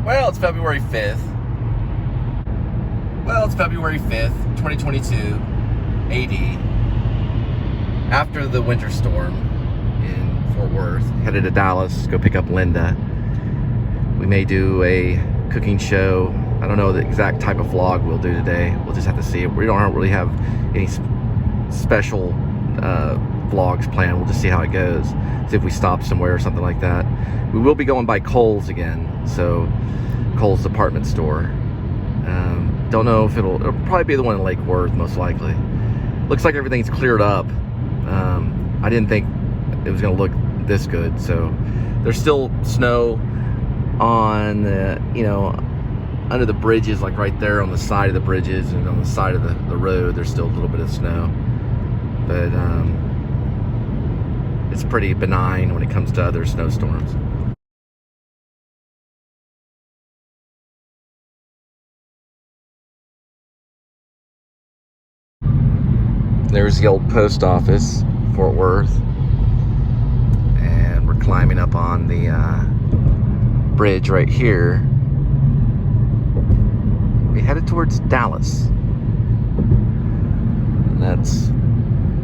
Well, it's February 5th. Well, it's February 5th, 2022, AD. After the winter storm in Fort Worth, headed to Dallas, go pick up Linda. We may do a cooking show. I don't know the exact type of vlog we'll do today. We'll just have to see. We don't really have any special vlogs planned. We'll just see how it goes. See if we stop somewhere or something like that. We will be going by Kohl's again. So Kohl's department store. Don't know if it'll probably be the one in Lake Worth, most likely. Looks like everything's cleared up. I didn't think it was gonna look this good. So there's still snow on the, under the bridges, like right there on the side of the bridges and on the side of the road. There's still a little bit of snow, but it's pretty benign when it comes to other snowstorms. There's the old post office, Fort Worth, and we're climbing up on the bridge right here. We headed towards Dallas, and that's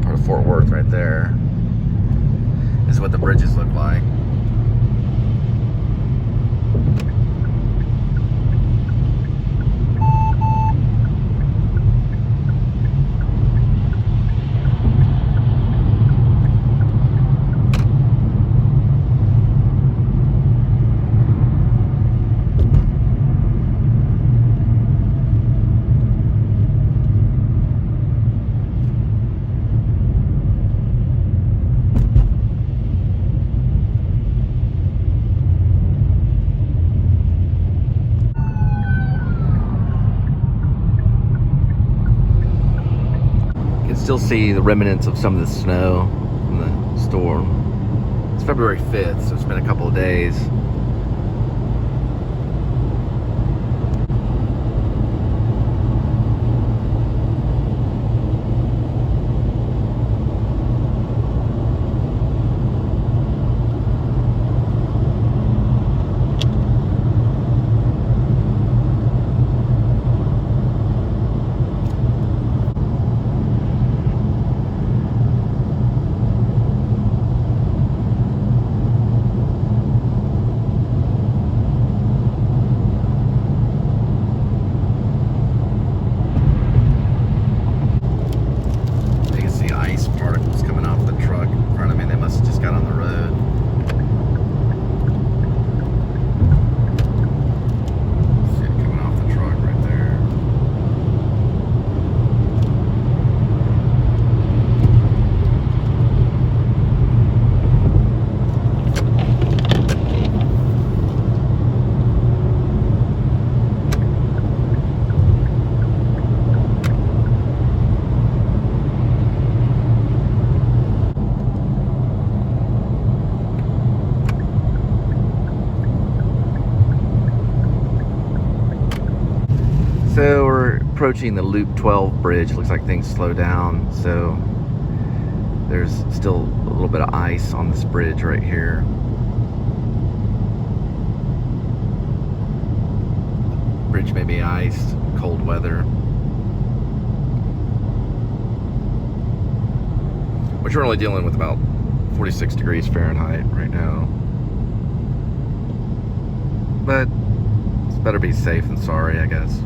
part of Fort Worth right there. This is what the bridges look like. Still see the remnants of some of the snow from the storm. It's February 5th, so it's been a couple of days. So we're approaching the Loop 12 bridge. Looks like things slow down, so there's still a little bit of ice on this bridge right here. Bridge may be iced, cold weather. Which we're only dealing with about 46 degrees Fahrenheit right now. But it's better be safe than sorry, I guess.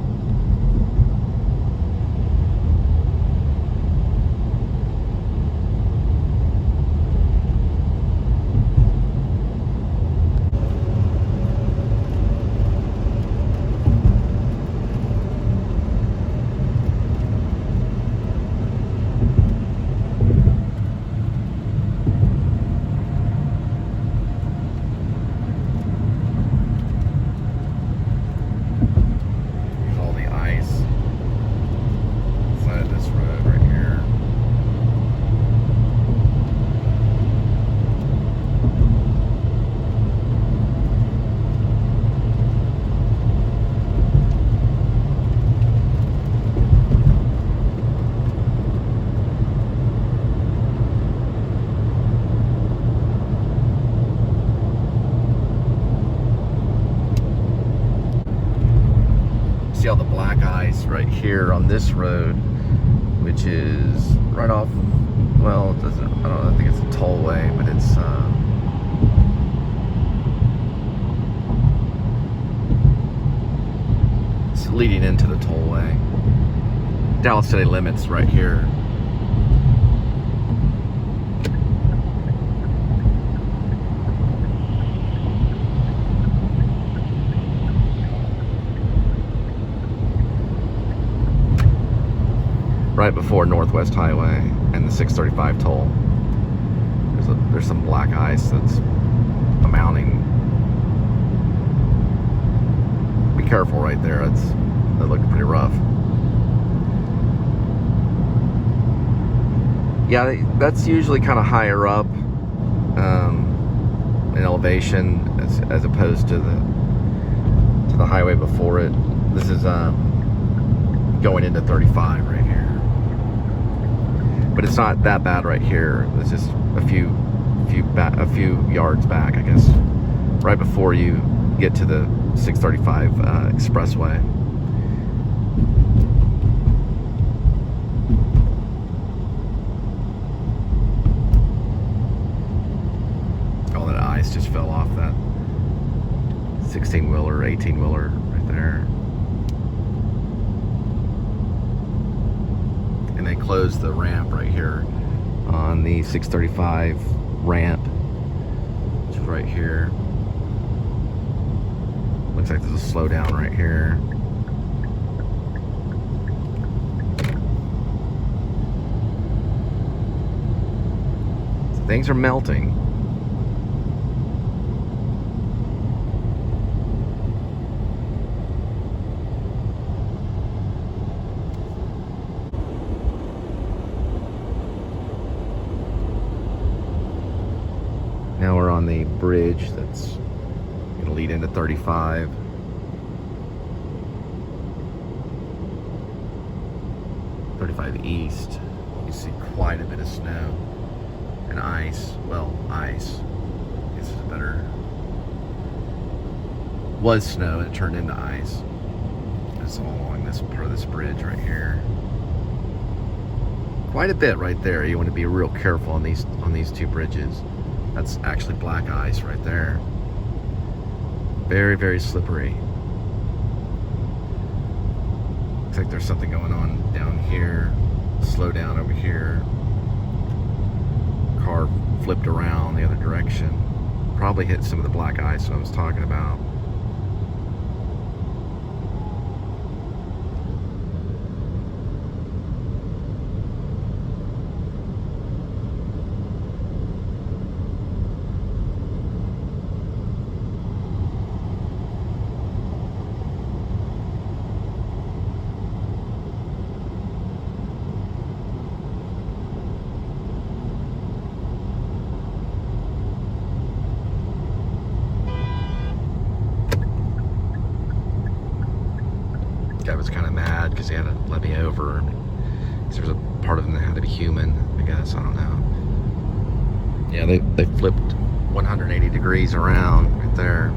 see all the black ice right here on this road, which is right off, well, it doesn't, I don't know, I think it's a tollway, but it's leading into the tollway. Dallas city limits right here. Right before Northwest Highway and the 635 toll. There's some black ice that's amounting. Be careful right there. That looked pretty rough. Yeah, that's usually kind of higher up in elevation as opposed to the highway before it. This is going into 35 right here. But it's not that bad right here. It's just a few yards back, I guess, right before you get to the 635 expressway. All that ice just fell off that 16-wheeler, 18-wheeler right there. And they closed the ramp right here on the 635 ramp, which is right here. Looks like there's a slowdown right here. So things are melting. Now we're on the bridge that's going to lead into 35. East. You see quite a bit of snow and ice. Well, ice. This is better. Was snow and it turned into ice. It's all along this part of this bridge right here. Quite a bit right there. You want to be real careful on these two bridges. That's actually black ice right there. Very, very slippery. Looks like there's something going on down here. Slow down over here. Car flipped around the other direction. Probably hit some of the black ice that I was talking about. Guy was kind of mad because he had to let me over. There was a part of him that had to be human, I guess. I don't know. Yeah, they flipped 180 degrees around right there.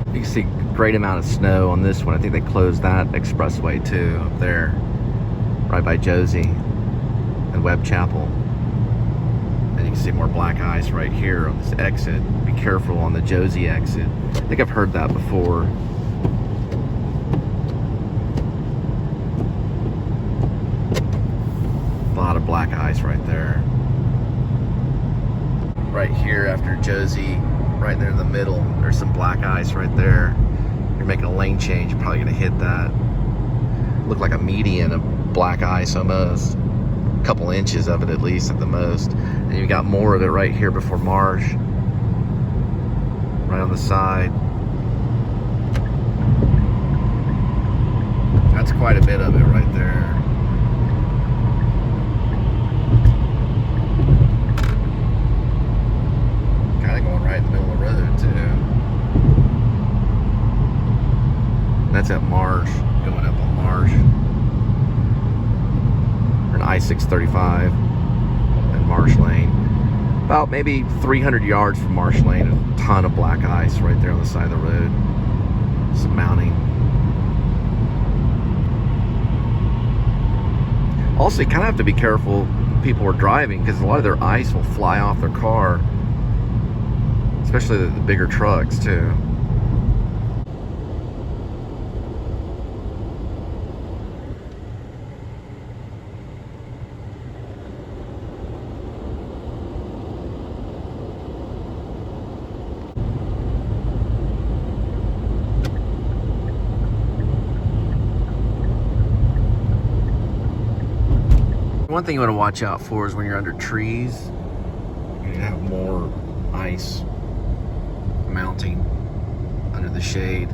You can see a great amount of snow on this one. I think they closed that expressway too up there, right by Josie and Webb Chapel. And you can see more black ice right here on this exit. Be careful on the Josie exit. I think I've heard that before. A lot of black ice right there. Right here after Josie, right there in the middle, there's some black ice right there. You're making a lane change, you're probably gonna hit that. Looked like a median of black ice almost. A couple inches of it at least at the most. And you got more of it right here before Marsh. Right on the side. That's quite a bit of it right there. Kind of going right in the middle of the road too. That's at Marsh, going up on Marsh. Or an I-635 and Marsh Lane. About maybe 300 yards from Marsh Lane, a ton of black ice right there on the side of the road. Some mounting. Also, you kind of have to be careful when people are driving, because a lot of their ice will fly off their car, especially the bigger trucks too. One thing you want to watch out for is when you're under trees, you're going to have more ice mounting under the shade.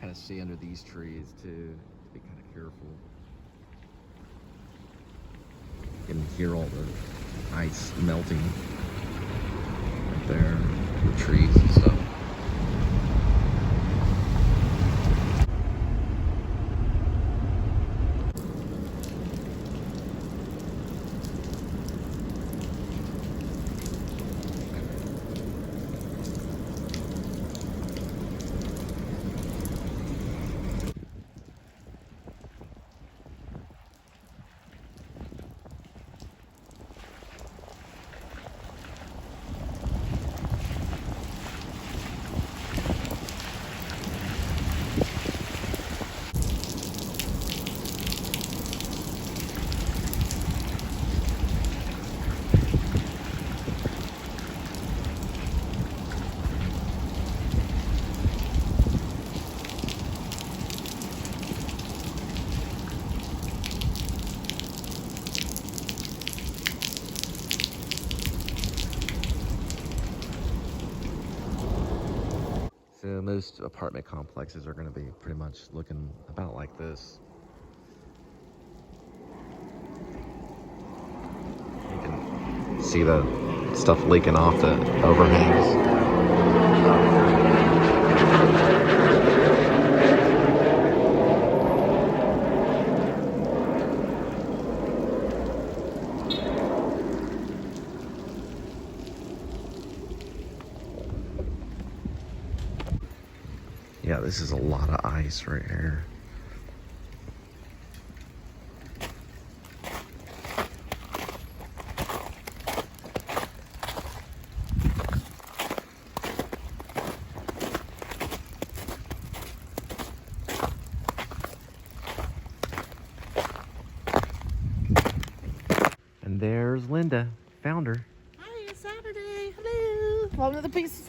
Kind of see under these trees too, to be kind of careful. You can hear all the ice melting right there, the trees and stuff. So most apartment complexes are going to be pretty much looking about like this. You can see the stuff leaking off the overhangs. Yeah, this is a lot of ice right here. And there's Linda, found her. Hi, it's Saturday. Hello. Welcome to the P.S.S.